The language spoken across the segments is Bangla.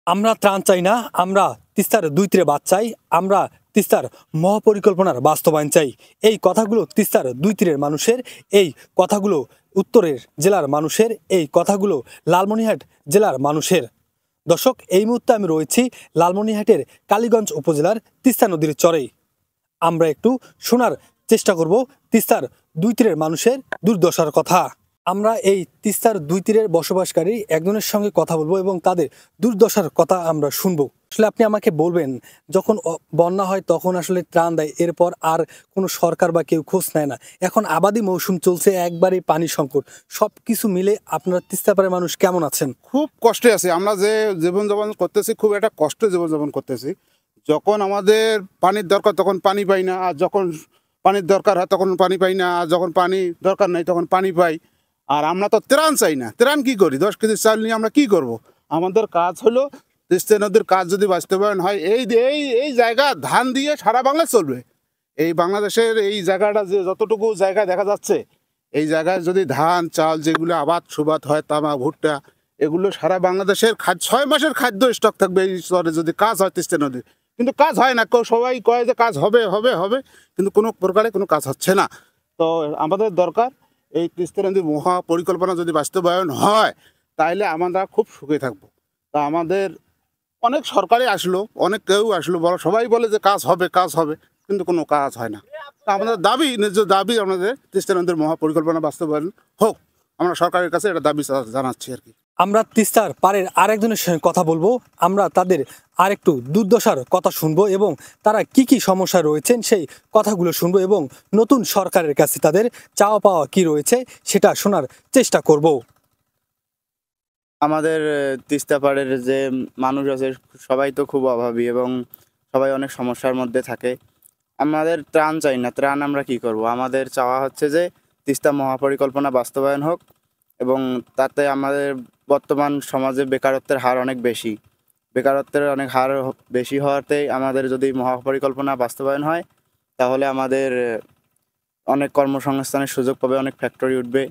আমরা ত্রাণ চাই না, আমরা তিস্তার ২ তীরে বাঁধ চাই, আমরা তিস্তার মহাপরিকল্পনার বাস্তবায়ন চাই। এই কথাগুলো তিস্তার ২ তীরের মানুষের, এই কথাগুলো উত্তরের জেলার মানুষের, এই কথাগুলো লালমনিরহাট জেলার মানুষের। দর্শক, এই মুহূর্তে আমি রয়েছি লালমনিরহাটের কালীগঞ্জ উপজেলার তিস্তা নদীর চরে। আমরা একটু শোনার চেষ্টা করব তিস্তার ২ তীরের মানুষের দুর্দশার কথা। আমরা এই তিস্তার ২ তীরের বসবাসকারী একজনের সঙ্গে কথা বলবো এবং তাদের দুর্দশার কথা আমরা শুনবো। আসলে আপনি আমাকে বলবেন, যখন বন্যা হয় তখন আসলে ত্রাণ দেয়, এরপর আর কোনো সরকার বা কেউ খোঁজ নেয় না। এখন আবাদি মৌসুম চলছে, একবারে পানি সংকট, সব কিছু মিলে আপনার তিস্তাপাড়ের মানুষ কেমন আছেন? খুব কষ্টে আছি আমরা, যে জীবনযাপন করতেছি খুব একটা কষ্টে জীবনযাপন করতেছি। যখন আমাদের পানির দরকার তখন পানি পাই না, আর যখন পানির দরকার হয় তখন পানি পাই না, আর যখন পানি দরকার নেই তখন পানি পাই। আর আমরা তো ত্রাণ চাই না, ত্রাণ কি করি? 10 কেজি চাল নিয়ে আমরা কি করব? আমাদের কাজ হলো তিস্তা নদীর কাজ যদি বাস্তবায়ন হয়, এই এই এই জায়গা ধান দিয়ে সারা বাংলা চলবে। এই বাংলাদেশের এই জায়গাটা যে যতটুকু জায়গা দেখা যাচ্ছে, এই জায়গায় যদি ধান চাল যেগুলো আবাদ সুবাদ হয়, তামা ভুট্টা, এগুলো সারা বাংলাদেশের 6 মাসের খাদ্য স্টক থাকবে এই স্তরে যদি কাজ হয় তিস্তা নদীর। কিন্তু কাজ হয় না, সবাই কয় যে কাজ হবে হবে হবে, কিন্তু কোনো প্রকারে কোনো কাজ হচ্ছে না। তো আমাদের দরকার এই তিস্তা নদীর মহা পরিকল্পনা যদি বাস্তবায়ন হয়, তাহলে আমরা খুব সুখে থাকবো। তা আমাদের অনেক সরকারি আসলো, অনেক কেউ আসলো, বড় সবাই বলে যে কাজ হবে কাজ হবে, কিন্তু কোনো কাজ হয় না। তা আমাদের দাবি, ন্যায্য দাবি, আমাদের তিস্তা নদীর মহা পরিকল্পনা বাস্তবায়ন হোক। আমরা সরকারের কাছে এটা দাবি জানাচ্ছি আর কি। আমরা তিস্তার পাড়ের আরেকজনের সঙ্গে কথা বলবো, আমরা তাদের আরেকটু দুর্দশার কথা শুনবো এবং তারা কি কি সমস্যা রয়েছেন সেই কথাগুলো শুনবো এবং নতুন সরকারের কাছে তাদের চাওয়া পাওয়া কি রয়েছে সেটা শোনার চেষ্টা করব। আমাদের তিস্তা পাড়ের যে মানুষ আছে সবাই তো খুব অভাবী এবং সবাই অনেক সমস্যার মধ্যে থাকে। আমাদের ত্রাণ চাই না, ত্রাণ আমরা কি করব? আমাদের চাওয়া হচ্ছে যে তিস্তা মহাপরিকল্পনা বাস্তবায়ন হোক এবং তাতে আমাদের বর্তমান সমাজে বেকারত্বের হার অনেক বেশি। বেকারত্বের অনেক হার বেশি হওয়াতেই আমাদের যদি মহাপরিকল্পনা বাস্তবায়ন হয়, তাহলে আমাদের অনেক কর্মসংস্থানের সুযোগ পাবে, অনেক ফ্যাক্টরি উঠবে,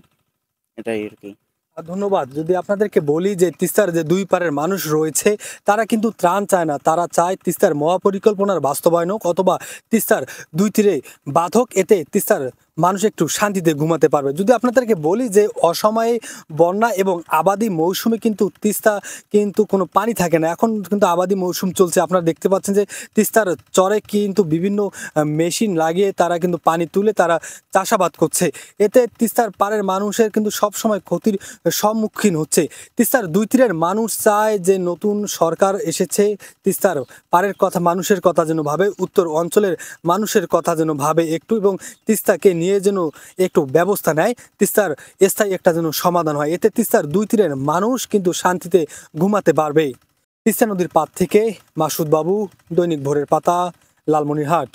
এটাই আর কি। ধন্যবাদ। যদি আপনাদেরকে বলি যে তিস্তার যে 2 পারের মানুষ রয়েছে তারা কিন্তু ত্রাণ চায় না, তারা চায় তিস্তার মহাপরিকল্পনার বাস্তবায়ন হোক অথবা তিস্তার 2 তীরে বাঁধ হোক, এতে তিস্তার মানুষ একটু শান্তিতে ঘুমাতে পারবে। যদি আপনাদেরকে বলি যে অসময়ে বন্যা এবং আবাদি মৌসুমে কিন্তু তিস্তা কিন্তু কোনো পানি থাকে না, এখন কিন্তু আবাদি মৌসুম চলছে, আপনারা দেখতে পাচ্ছেন যে তিস্তার চরে কিন্তু বিভিন্ন মেশিন লাগিয়ে তারা কিন্তু পানি তুলে তারা চাষাবাদ করছে। এতে তিস্তার পাড়ের মানুষের কিন্তু সবসময় ক্ষতির সম্মুখীন হচ্ছে। তিস্তার 2 তীরের মানুষ চায় যে নতুন সরকার এসেছে তিস্তার পাড়ের কথা, মানুষের কথা যেন ভাবে, উত্তর অঞ্চলের মানুষের কথা যেন ভাবে একটু, এবং তিস্তাকে নিয়ে যেন একটু ব্যবস্থা নেয়, তিস্তার স্থায়ী একটা যেন সমাধান হয়। এতে তিস্তার 2 তীরের মানুষ কিন্তু শান্তিতে ঘুমাতে পারবে। তিস্তা নদীর পাড় থেকে মাসুদ বাবু, দৈনিক ভোরের পাতা, লালমনিরহাট।